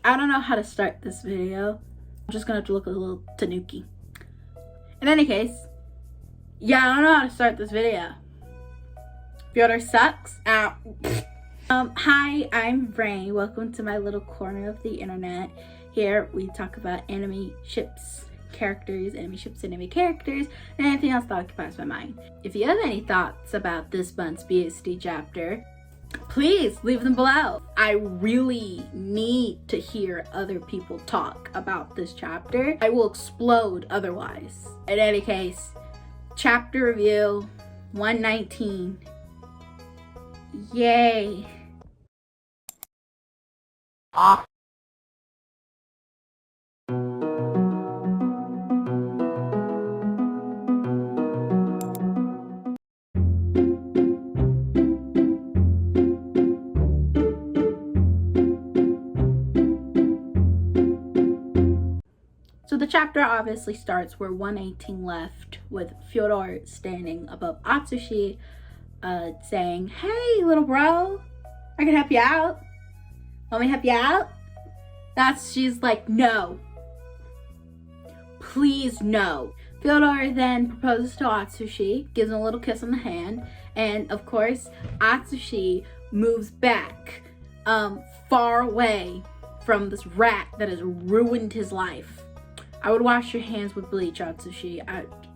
I don't know how to start this video. I'm just gonna have to look a little tanuki. In any case, yeah, I don't know how to start this video. Fyodor sucks. Ow. Hi, I'm Ray. Welcome to my little corner of the internet. Here we talk about anime ships, characters, anime ships, anime characters, and anything else that occupies my mind. If you have any thoughts about this month's BSD chapter, please leave them below. I really need to hear other people talk about this chapter. I will explode otherwise. In any case, chapter review 119. Yay. So the chapter obviously starts where 118 left, with Fyodor standing above Atsushi, saying, "Hey, little bro, I can help you out. Want me to help you out?" She's like, "No. Please, no." Fyodor then proposes to Atsushi, gives him a little kiss on the hand, and of course, Atsushi moves back, far away from this rat that has ruined his life. I would wash your hands with bleach, Atsushi.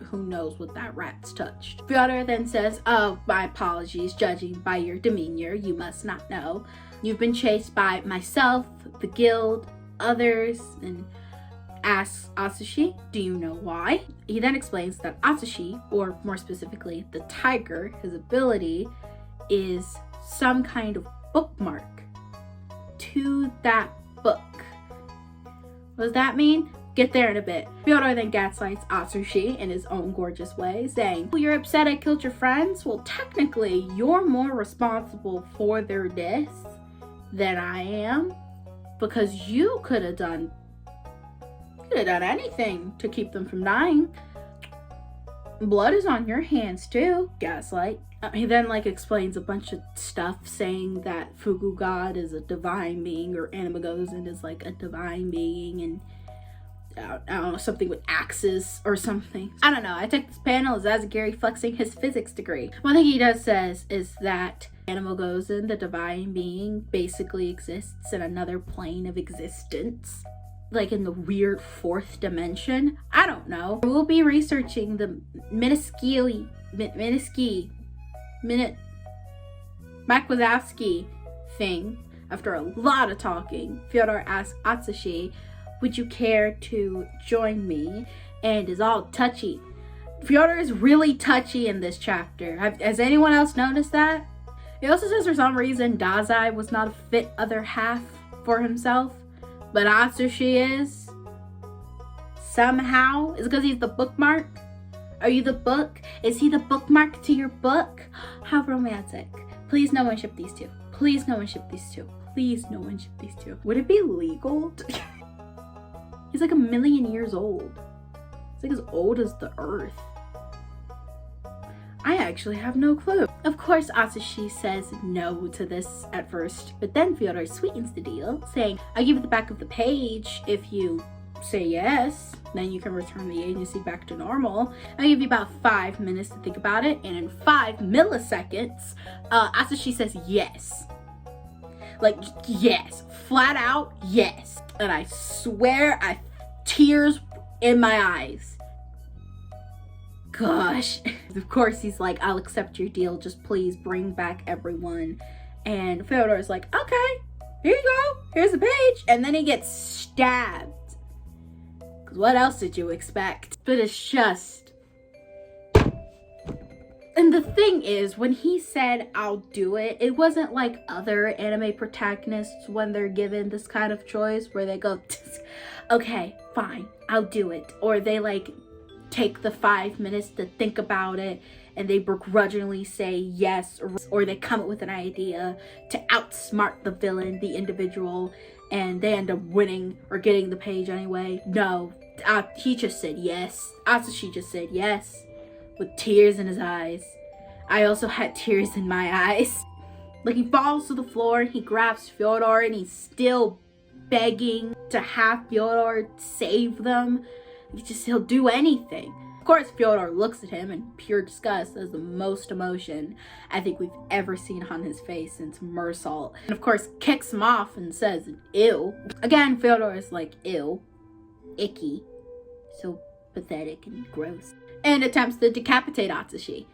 Who knows what that rat's touched. Fyodor then says, "Oh, my apologies. Judging by your demeanor, you must not know. You've been chased by myself, the guild, others," and asks Atsushi, "Do you know why?" He then explains that Atsushi, or more specifically, the tiger, his ability, is some kind of bookmark to that book. What does that mean? Get there in a bit. Fyodor then gaslights Atsushi in his own gorgeous way, saying, "You're upset I killed your friends? Well, technically, you're more responsible for their deaths than I am, because you could have done anything to keep them from dying. Blood is on your hands too." Gaslight. He then explains a bunch of stuff, saying that Fugu God is a divine being, or Anima Gozen is a divine being, and I don't know, something with axes or something. I don't know. I took this panel as Asagiri flexing his physics degree. One thing he does says is that Anima Gozen, the divine being, basically exists in another plane of existence, in the weird fourth dimension. I don't know. I will be researching the Makwazowski thing. After a lot of talking, Fyodor asks Atsushi, "Would you care to join me?" and is all touchy. Fyodor is really touchy in this chapter. Has anyone else noticed that? He also says for some reason Dazai was not a fit other half for himself, but Atsushi is. Somehow. Is it because he's the bookmark? Are you the book? Is he the bookmark to your book? How romantic. Please no one ship these two. Please no one ship these two. Please no one ship these two. Would it be legal? He's 1,000,000 years old. He's as old as the earth. I actually have no clue. Of course, Atsushi says no to this at first, but then Fyodor sweetens the deal, saying, "I'll give you the back of the page if you say yes. Then you can return the agency back to normal. I'll give you about 5 minutes to think about it," and in 5 milliseconds, Atsushi says yes. Yes. Flat out, yes. And I swear, tears in my eyes. Gosh. Of course, he's like, "I'll accept your deal. Just please bring back everyone." And Fyodor's like, "Okay, here you go. Here's the page." And then he gets stabbed. Because what else did you expect? But it's just... And the thing is, when he said, "I'll do it," it wasn't like other anime protagonists when they're given this kind of choice where they go, "Okay, fine, I'll do it." Or they take the 5 minutes to think about it and they begrudgingly say yes, or they come up with an idea to outsmart the villain, the individual, and they end up winning or getting the page anyway. No, he just said yes. Atsushi just said yes with tears in his eyes. I also had tears in my eyes. He falls to the floor and he grabs Fyodor and he's still begging to have Fyodor save them. He'll do anything. Of course, Fyodor looks at him in pure disgust as the most emotion I think we've ever seen on his face since Mersalt. And of course, kicks him off and says, ew. Again, Fyodor is like, ew, icky, so pathetic and gross. And attempts to decapitate Atsushi.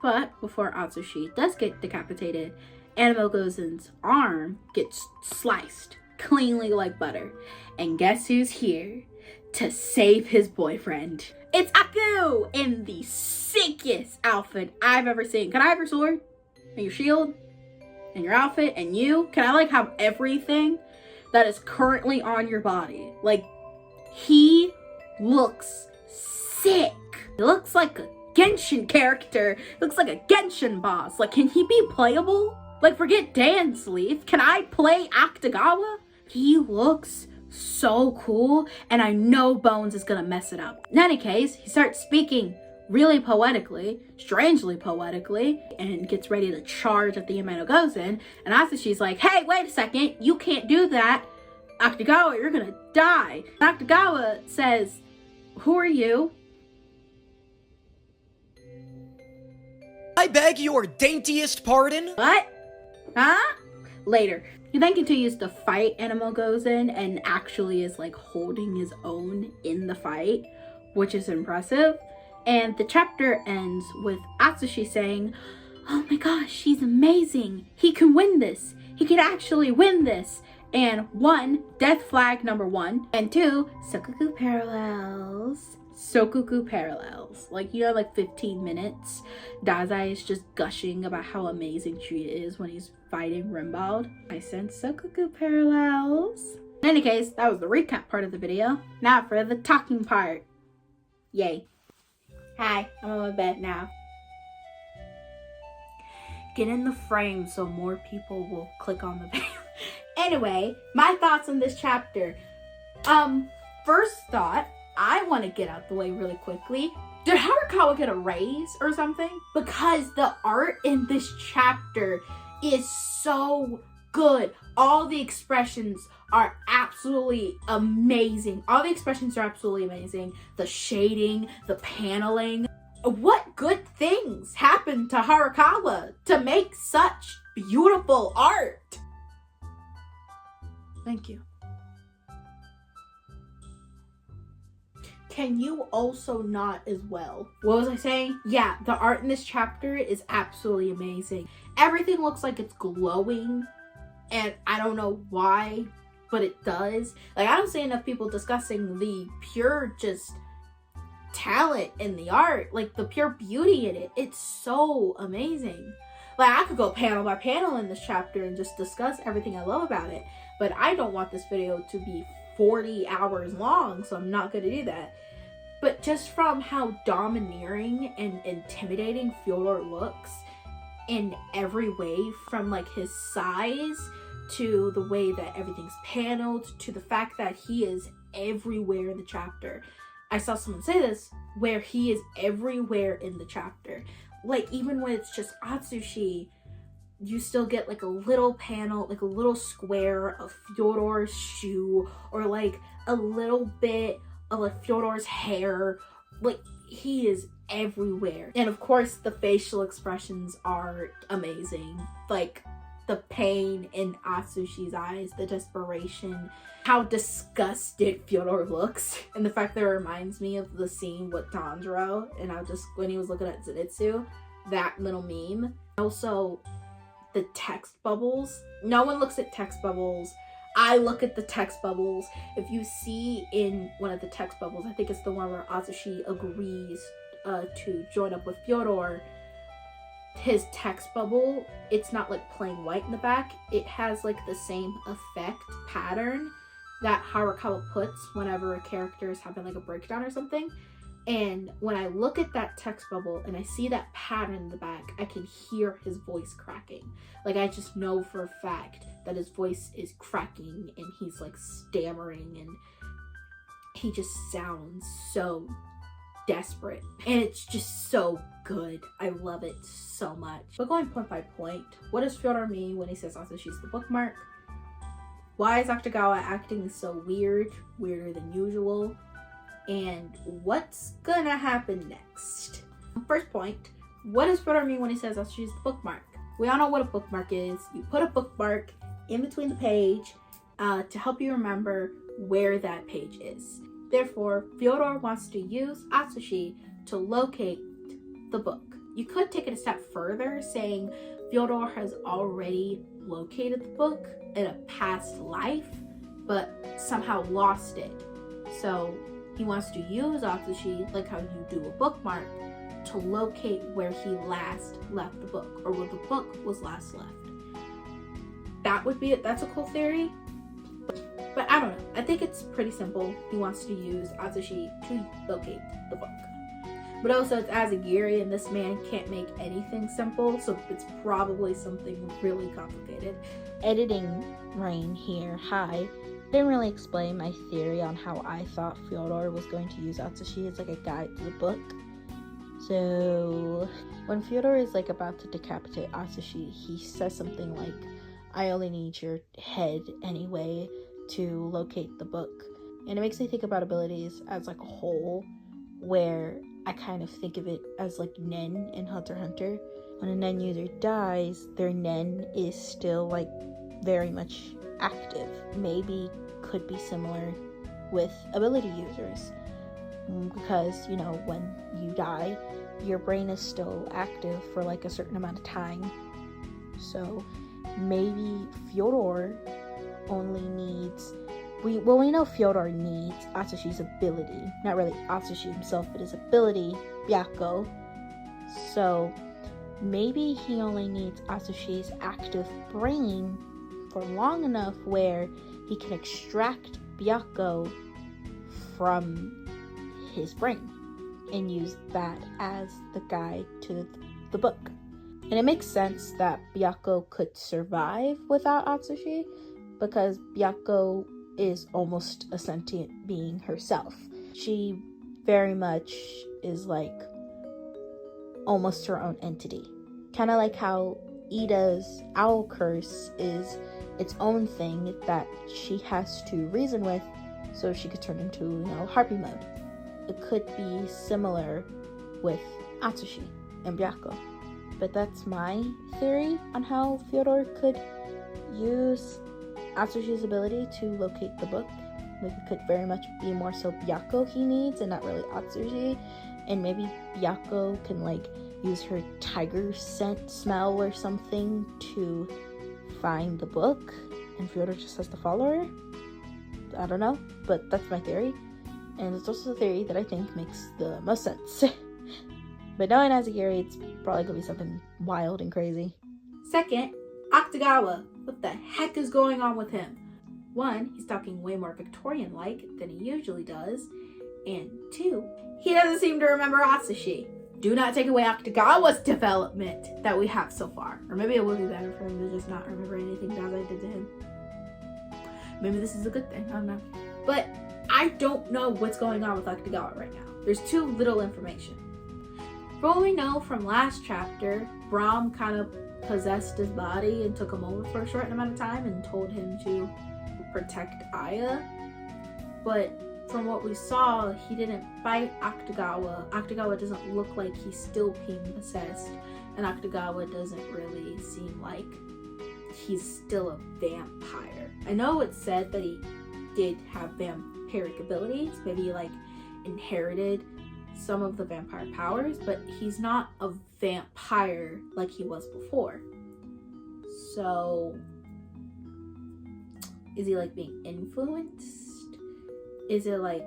But before Atsushi does get decapitated, Animo Gozen's arm gets sliced cleanly like butter. And guess who's here to save his boyfriend? It's Aku in the sickest outfit I've ever seen. Can I have your sword and your shield and your outfit and you? Can I have everything that is currently on your body? He looks sick. He looks like a Genshin character. He looks like a Genshin boss. Can he be playable? Forget dance leaf. Can I play Akutagawa? He looks so cool, and I know Bones is gonna mess it up. In any case, he starts speaking really poetically, strangely poetically, and gets ready to charge at the Animo Gozen, and Atsushi's like, hey, wait a second, you can't do that. Akutagawa, you're gonna die. Akutagawa says, who are you? I beg your daintiest pardon? What? Huh? Later. He then continues to fight Animo Gozen and actually is holding his own in the fight, which is impressive. And the chapter ends with Atsushi saying, oh my gosh, she's amazing. He can win this. He can actually win this. And 1, death flag number 1. And 2, Sokuku parallels. Sokuku parallels. 15 minutes. Dazai is just gushing about how amazing she is when he's fighting Rimbaud. I sense Sokuku parallels. In any case, that was the recap part of the video. Now for the talking part. Yay. Hi, I'm on my bed now. Get in the frame so more people will click on the video. Anyway, my thoughts on this chapter. First thought, I want to get out the way really quickly. Did Harakawa get a raise or something? Because the art in this chapter is so good. All the expressions are absolutely amazing. The shading, the paneling. What good things happened to Harakawa to make such beautiful art? Thank you. Can you also not as well? What was I saying? Yeah, the art in this chapter is absolutely amazing. Everything looks like it's glowing, and I don't know why, but it does. I don't see enough people discussing the pure just talent in the art, the pure beauty in it. It's so amazing. I could go panel by panel in this chapter and just discuss everything I love about it, but I don't want this video to be 40 hours long, so I'm not going to do that. But just from how domineering and intimidating Fyodor looks in every way, from his size to the way that everything's paneled to the fact that he is everywhere in the chapter. I saw someone say this, where he is everywhere in the chapter. Even when it's just Atsushi, you still get a little panel, a little square of Fyodor's shoe, or a little bit of Fyodor's hair. He is everywhere. And of course the facial expressions are amazing. The pain in Atsushi's eyes, the desperation, how disgusted Fyodor looks, and the fact that it reminds me of the scene with Tanjiro, and when he was looking at Zenitsu, that little meme. Also, the text bubbles. No one looks at text bubbles. I look at the text bubbles. If you see in one of the text bubbles, I think it's the one where Atsushi agrees to join up with Fyodor, his text bubble, it's not plain white in the back. It has the same effect pattern that Harakawa puts whenever a character is having a breakdown or something. And when I look at that text bubble and I see that pattern in the back, I can hear his voice cracking. I just know for a fact that his voice is cracking and he's stammering, and he just sounds so desperate. And it's just so good. I love it so much. But going point by point, what does Fyodor mean when he says Atsushi's the bookmark? Why is Akutagawa acting so weird, weirder than usual? And what's gonna happen next? First point, what does Fyodor mean when he says Atsushi's the bookmark? We all know what a bookmark is. You put a bookmark in between the page to help you remember where that page is. Therefore, Fyodor wants to use Atsushi to locate the book. You could take it a step further, saying Fyodor has already located the book in a past life, but somehow lost it. So he wants to use Atsushi, like how you do a bookmark, to locate where he last left the book, or where the book was last left. That would be it. That's a cool theory. But I don't know. I think it's pretty simple. He wants to use Atsushi to locate the book. But also it's Azagiri, and this man can't make anything simple, so it's probably something really complicated. Editing Rain here, hi. Didn't really explain my theory on how I thought Fyodor was going to use Atsushi as like a guide to the book. So when Fyodor is like about to decapitate Atsushi, he says something like, "I only need your head anyway to locate the book." And it makes me think about abilities as like a whole, where I kind of think of it as like Nen in Hunter x Hunter. When a Nen user dies, their Nen is still like very much active. Maybe could be similar with ability users, because you know, when you die, your brain is still active for like a certain amount of time. So maybe Fyodor only needs, we know Fyodor needs Atsushi's ability, not really Atsushi himself, but his ability, Byakko. So maybe he only needs Atsushi's active brain for long enough where he can extract Byakko from his brain and use that as the guide to the book. And it makes sense that Byakko could survive without Atsushi, because Byakko is almost a sentient being herself. She very much is like almost her own entity. Kind of like how Ida's owl curse is its own thing that she has to reason with so she could turn into, you know, harpy mode. It could be similar with Atsushi and Byakko. But that's my theory on how Fyodor could use Atsushi's ability to locate the book. Like, it could very much be more so Byakko he needs and not really Atsushi. And maybe Byakko can like use her tiger scent smell or something to find the book, and Fyodor just has to follow her. I don't know, but that's my theory. And it's also the theory that I think makes the most sense. But knowing Azagiri, it's probably gonna be something wild and crazy. Second, Akutagawa. What the heck is going on with him? One, he's talking way more Victorian-like than he usually does. And two, he doesn't seem to remember Atsushi. Do not take away Akutagawa's development that we have so far. Or maybe it would be better for him to just not remember anything Dazai did to him. Maybe this is a good thing, I don't know. But I don't know what's going on with Akutagawa right now. There's too little information. From what we know from last chapter, Brahm kind of possessed his body and took him over for a short amount of time and told him to protect Aya. But from what we saw, he didn't fight Akutagawa. Akutagawa doesn't look like he's still being possessed, and Akutagawa doesn't really seem like he's still a vampire. I know it said that he did have vampiric abilities, maybe he like inherited some of the vampire powers, but he's not a vampire like he was before. So is he like being influenced? Is it like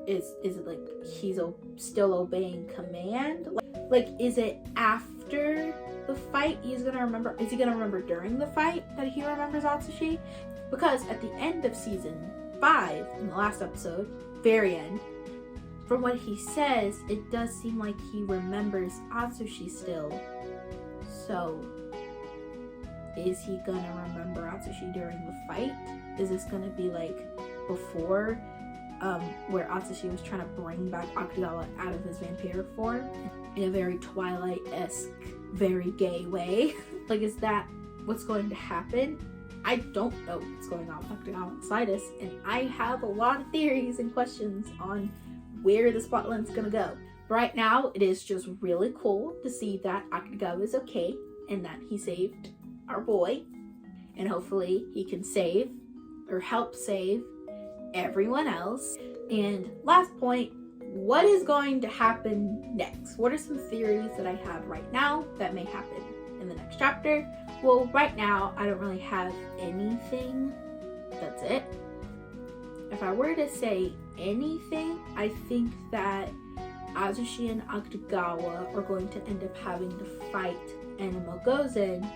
is it like he's still obeying command? Like is it after the fight he's gonna remember? Is he gonna remember during the fight that he remembers Atsushi? Because at the end of season 5, in the last episode, very end, from what he says, it does seem like he remembers Atsushi still. So is he gonna remember Atsushi during the fight? Is this gonna be like before, where Atsushi was trying to bring back Akutagawa out of his vampiric form in a very Twilight-esque, very gay way? Like, is that what's going to happen? I don't know what's going on with Akutagawa and Sidus, and I have a lot of theories and questions on where this plotline's gonna go. Right now, it is just really cool to see that Akutagawa is okay and that he saved our boy, and hopefully he can save or help save everyone else. And last point, what is going to happen next? What are some theories that I have right now that may happen in the next chapter? Well, right now, I don't really have anything. That's it. If I were to say anything, I think that Azushi and Akutagawa are going to end up having to fight Animo Gozen,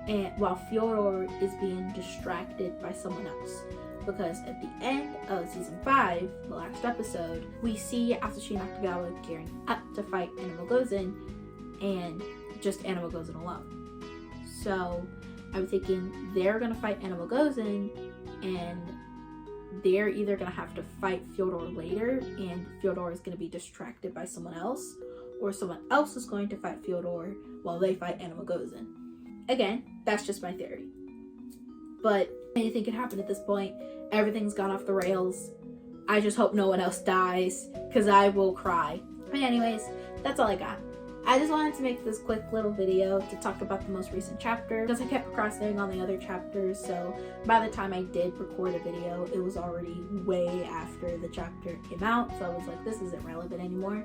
and while Fyodor is being distracted by someone else. Because at the end of season 5, the last episode, we see Azushi and Akutagawa gearing up to fight Animo Gozen, and just Animo Gozen alone. So I'm thinking they're gonna fight Animo Gozen, and they're either gonna have to fight Fyodor later, and Fyodor is gonna be distracted by someone else, or someone else is going to fight Fyodor while they fight Animo Gozen. Again, that's just my theory. But anything could happen at this point. Everything's gone off the rails. I just hope no one else dies, because I will cry. But anyways, that's all I got. I just wanted to make this quick little video to talk about the most recent chapter, because I kept procrastinating on the other chapters, so by the time I did record a video, it was already way after the chapter came out, so I was like, this isn't relevant anymore.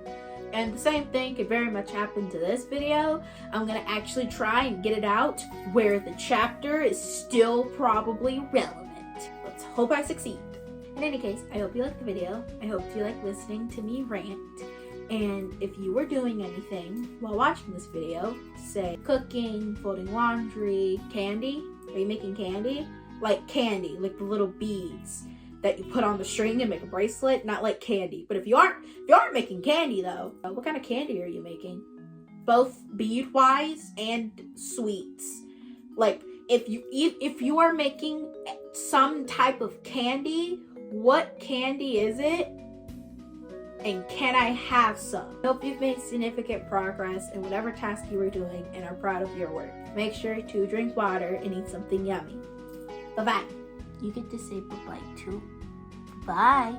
And the same thing could very much happen to this video. I'm gonna actually try and get it out where the chapter is still probably relevant. Let's hope I succeed. In any case, I hope you liked the video. I hope you like listening to me rant. And if you were doing anything while watching this video, say cooking, folding laundry, candy, are you making candy? Like candy, like the little beads that you put on the string and make a bracelet, not like candy. But if you aren't making candy though, what kind of candy are you making? Both bead-wise and sweets. Like if you are making some type of candy, what candy is it? And can I have some? Hope you've made significant progress in whatever task you were doing and are proud of your work. Make sure to drink water and eat something yummy. Bye-bye. You get to say bye-bye too. Bye.